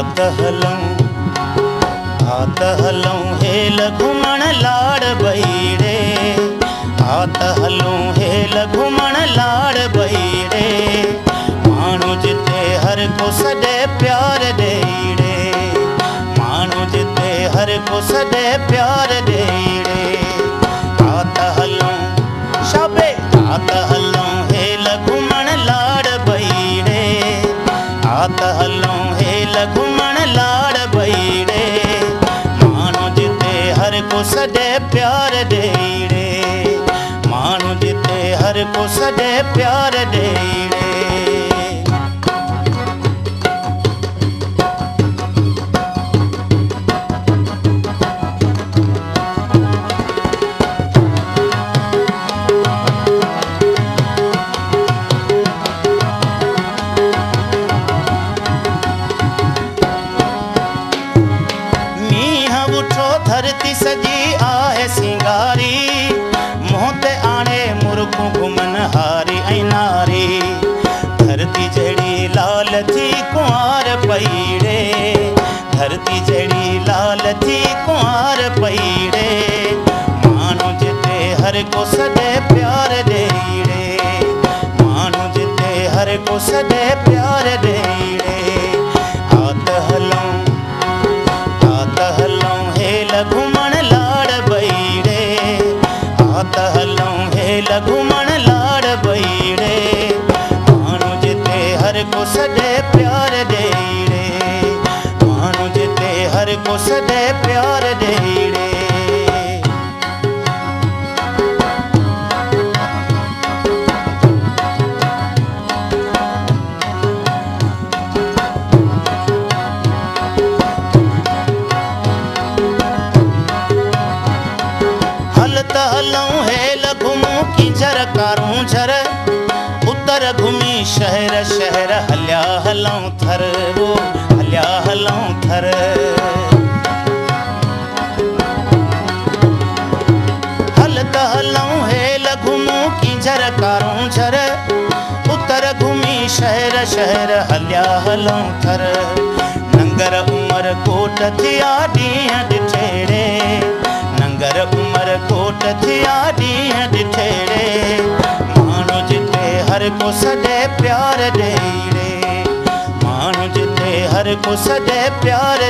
आत हलूं हेल घुमण लाड़ बईड़े, आत हलूं हेल घुमण लाड़ बईड़े। माण्हू जिते हर को सॾे प्यार ॾेईड़े, माण्हू जिते हर को सॾे प्यार ॾेईड़े। आत हलूं शाबे आत हलूं हेल घुमण लाड़ बईड़े, आत हलूं हेल घुमण लाड़ बईड़े। माण्हू जिते हर को सॾे प्यार ॾेईड़े, माण्हू जिते हर को सॾे प्यार ॾेईड़े। धरती सजी आहे सिंगारी, मुंह ते आणे मुर्गूं घुमन हारी ऐं नारी। धरती जहिड़ी लाल थी कुंवार पईड़े, धरती जहिड़ी लाल थी कुंवार पईड़े। माण्हू जिते हर को सॾे प्यार ॾेईड़े, माण्हू जिते हर को सॾे प्यार ॾेईड़े। आत हलूं हेल घुमण लाड़ बईड़े, आत हलूं हेल घुमण लाड़ बईड़े। माण्हू जिते हर को सॾे प्यार ॾेईड़े, माण्हू जिते हर को सॾे प्यार ॾेईड़े। हलूं हेल घुमूं किंजर कारूं झर, उतर घुमी शहर शहर हलिया हलूं थर, वो हलिया हलूं थर। हलूं हेल घुमूं किंजर कारूं झर, उतर घुमी शहर शहर हलिया हलूं थर। नंगर उमर कोट थिया ॾींहं ॾिठेड़े, नंगर उमर कोट थिया ॾींहं ॾिठेड़े। माण्हू जिते हर को सॾे प्यार ॾेईड़े, माण्हू जिते हर को सॾे प्यार